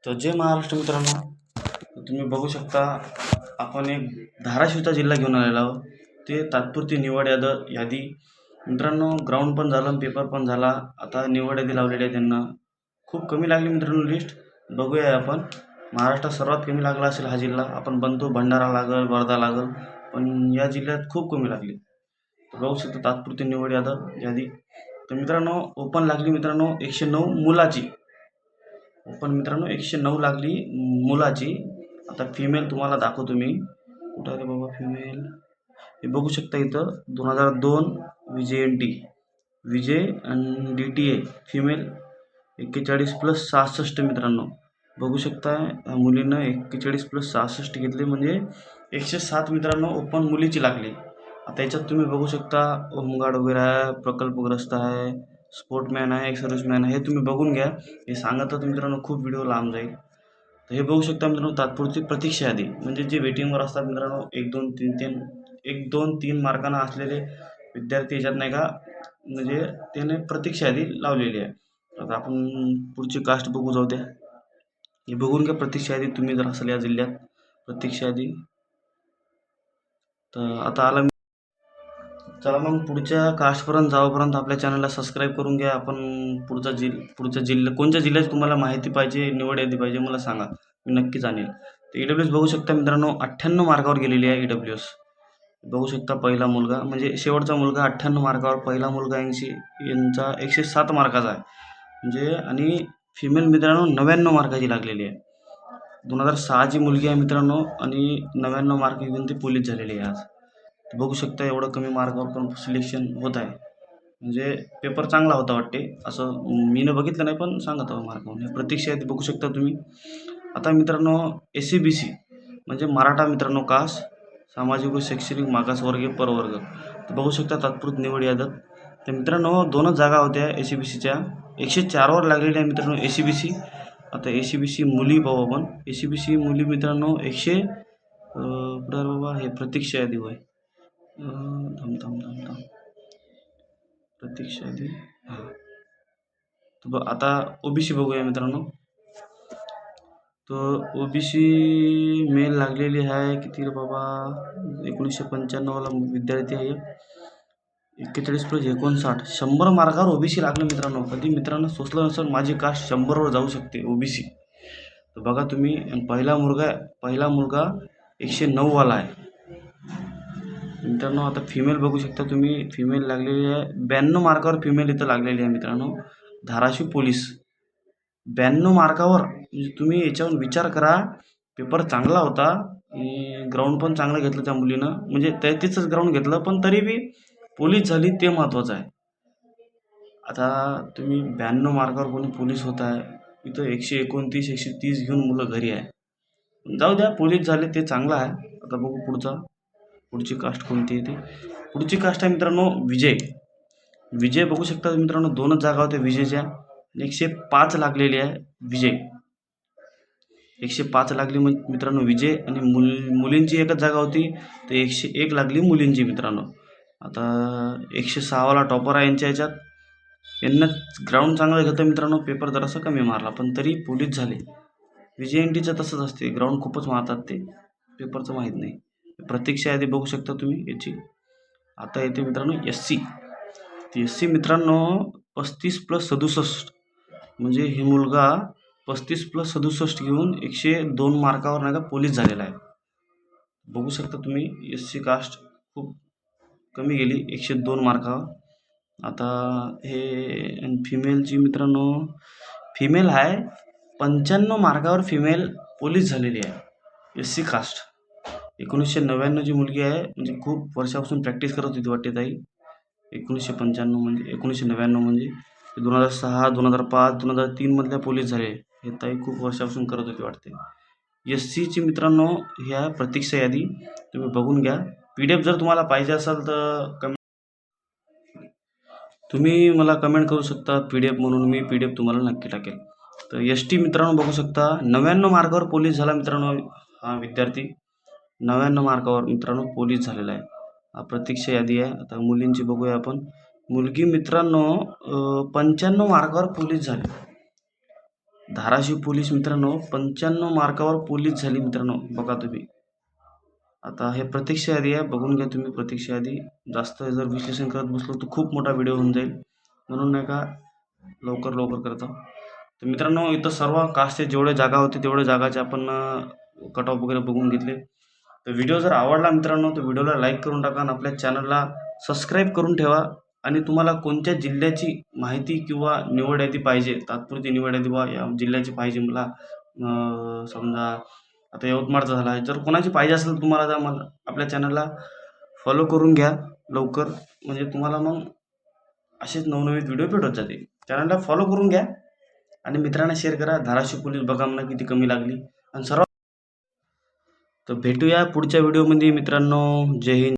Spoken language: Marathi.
तर जय महाराष्ट्र मित्रांनो, तुम्ही बघू शकता आपण एक धाराशिवचा जिल्हा घेऊन आलेलो आहोत. ते तात्पुरती निवड यादी मित्रांनो. ग्राउंड पण झालं, पेपर पण झाला. आता निवड यादी लावलेली आहे त्यांना. खूप कमी लागली मित्रांनो लिस्ट. बघूया आपण. महाराष्ट्रात सर्वात कमी लागला असेल हा जिल्हा. आपण बनतो भंडारा लागल, वर्धा लागल, पण या जिल्ह्यात खूप कमी लागली. बघू शकता तात्पुरती निवड यादी. तर मित्रांनो ओपन लागली मित्रांनो 109 मुलाची. ओपन मित्रांनो 109 लागली मुलाची. आता फिमेल तुम्हाला दाखवतो मी. कुठं आहे बाबा फिमेल? हे बघू शकता इथं 2002 विजय आणि DTA फिमेल 41+66 मित्रांनो. बघू शकता मुलीनं 41+66 घेतले, म्हणजे 107 मित्रांनो ओपन मुलीची लागली. आता याच्यात तुम्ही बघू शकता होमगार्ड वगैरे आहे, प्रकल्पग्रस्त आहे, स्पोर्टमॅन आहे, एक्स सर्व्हिसमॅन आहे. हे तुम्ही बघून घ्या. हे सांगत तर मित्रांनो खूप व्हिडिओ लांब जाईल. तर हे बघू शकता मित्रांनो तात्पुरती प्रतीक्षा यादी, म्हणजे जे वेटिंगवर असतात मित्रांनो 1 2 3 मार्कांना असलेले विद्यार्थी याच्यात नाही का, म्हणजे त्याने प्रतीक्षा यादी लावलेली आहे. आता आपण पुढची कास्ट बघू जाऊ द्या. हे बघून घ्या प्रतीक्षा यादी तुम्ही जर असाल या जिल्ह्यात. प्रतीक्षा यादी. तर आता आला. चला मग पुढच्या कास्टपर्यंत जाऊपर्यंत आपल्या चॅनलला सबस्क्राईब करून घ्या. आपण पुढचा जिल्हा कोणत्या जिल्ह्याची तुम्हाला माहिती पाहिजे, निवड यादी पाहिजे मला सांगा, मी नक्कीच आणेल. तर EWS बघू शकता मित्रांनो 98 मार्कावर गेलेली आहे EWS. बघू शकता पहिला मुलगा, म्हणजे शेवटचा मुलगा 98 मार्कावर, पहिला मुलगा यांचा 107 मार्काचा आहे म्हणजे. आणि फिमेल मित्रांनो 99 मार्काची लागलेली आहे. 2006ची मुलगी आहे मित्रांनो आणि 99 मार्क घेऊन ती पोलीस झालेली आहे आज. बघू शकता एवढं कमी मार्कावर पण सिलेक्शन होत आहे, म्हणजे पेपर चांगला होता वाटते, असं मीनं बघितलं नाही पण सांगत आहो मार्कावर. प्रतीक्षा यादी बघू शकता तुम्ही. आता मित्रांनो SCBC म्हणजे मराठा मित्रांनो कास्ट, सामाजिक व शैक्षणिक मागासवर्गीय प्रवर्ग. तर बघू शकता तात्पुरती निवड यादी. तर मित्रांनो 2च जागा होत्या SCBCच्या. 104वर लागलेल्या आहे मित्रांनो SCBC. आता SCBC मुली पाहू आपण. SCBC मुली मित्रांनो 100 कुठं बाबा हे प्रतीक्षा यादी होय. थांब प्रतीक्षा यादी. हां, तर आता OBC बघूया मित्रांनो. तर OBC मेल लागलेली आहे किती रे बाबा, 1995वाला विद्यार्थी आहे. 41+59 100 मार्कावर OBC लागलं मित्रांनो. कधी मित्रांनो सोचलं नसेल माझी कास्ट 100वर जाऊ शकते OBC. तर बघा तुम्ही, पहिला मुलगा 109वाला आहे मित्रांनो. आता फिमेल बघू शकता तुम्ही. फिमेल लागलेली आहे 92 मार्कावर फिमेल इथं लागलेली आहे मित्रांनो. धाराशिव पोलीस 92 मार्कावर. म्हणजे तुम्ही याच्यावरून विचार करा. पेपर चांगला होता आणि ग्राउंड पण चांगलं घेतलं त्या मुलीनं, म्हणजे तिचंच ग्राउंड घेतलं, पण तरी बी पोलीस झाली ते महत्त्वाचं आहे. आता तुम्ही 92 मार्कावर कोणी पोलीस होत आहे, इथं 129 130 घेऊन मुलं घरी आहे. जाऊ द्या, पोलीस झाले ते चांगलं आहे. आता बघू पुढची कास्ट कोणती आहे ती. पुढची कास्ट आहे मित्रांनो विजय बघू शकता मित्रांनो. 2च जागा होत्या विजयच्या. 105 लागलेली आहे विजय. 105 लागली मित्रांनो विजय. आणि मुलींची एकच जागा होती, तर 101 लागली मुलींची मित्रांनो. आता 106वाला टॉपर आहे यांच्या ह्याच्यात. यांना ग्राउंड चांगलं घेतं मित्रांनो, पेपर जरासं कमी मारला पण तरी पोलीस झाले. VJNTचं तसंच असते, ग्राउंड खूपच मारतात ते, पेपरचं माहीत नाही. प्रतीक्षा यादी बघू शकता तुम्ही याची. आता येते मित्रांनो SC मित्रांनो 35+67, म्हणजे हे मुलगा 35+67 घेऊन 102 मार्कावर नाही का पोलीस झालेला आहे. बघू शकता तुम्ही SC कास्ट खूप कमी गेली 102 मार्कावर. आता हे फिमेलची मित्रांनो, फिमेल आहे 95 मार्कावर फिमेल पोलीस झालेली आहे SC कास्ट. 1999ची मुलगी आहे, म्हणजे खूप वर्षापासून प्रॅक्टिस करत होती वाटते ताई. 1995 म्हणजे 1999 म्हणजे 2006 2005 2003 मधल्या पोलीस झाले. हे ताई खूप वर्षापासून करत होती वाटते. SCची मित्रांनो ह्या प्रतीक्षा यादी तुम्ही बघून घ्या. PDF जर तुम्हाला पाहिजे असेल तर तुम्ही मला कमेंट करू शकता PDF म्हणून, मी PDF तुम्हाला नक्की टाकेल. तर ST मित्रांनो बघू शकता 99 मार्कावर पोलीस झाला मित्रांनो हा विद्यार्थी. 99 मार्कावर मित्रांनो पोलीस झालेला आहे. हा प्रतीक्षा यादी आहे. आता मुलींची बघूया आपण. मुलगी मित्रांनो 95 मार्कावर पोलीस झाली. धाराशिव पोलीस मित्रांनो 95 मार्कावर पोलीस झाली मित्रांनो, बघा तुम्ही. आता हे प्रत्यक्ष यादी आहे, बघून घ्या तुम्ही प्रत्यक्ष यादी. जास्त जर विश्लेषण करत बसलो तर खूप मोठा व्हिडिओ होऊन जाईल, म्हणून नाही का लवकर लवकर करतो. तर मित्रांनो इथं सर्व कास्टचे जेवढे जागा होते तेवढे जागाचे आपण कट ऑफ वगैरे बघून घेतले. तर व्हिडिओ जर आवडला मित्रांनो तर व्हिडिओला लाईक करून टाका आणि आपल्या चॅनलला सबस्क्राईब करून ठेवा. आणि तुम्हाला कोणत्या जिल्ह्याची माहिती किंवा निवड यादी पाहिजे, तात्पुरती निवड यादी बा या जिल्ह्याची पाहिजे मला, समजा आता यवतमाळचा झाला, जर कोणाची पाहिजे असेल तुम्हाला तर मला आपल्या चॅनलला फॉलो करून घ्या लवकर, म्हणजे तुम्हाला मग असेच नवनवीन व्हिडिओ भेटत जातील. चॅनलला फॉलो करून घ्या आणि मित्रांना शेअर करा. धाराशिव पोलीस बघा म्हणा किती कमी लागली आणि सर्व. तर भेटूया पुढच्या व्हिडिओमध्ये मित्रांनो. जय हिंद.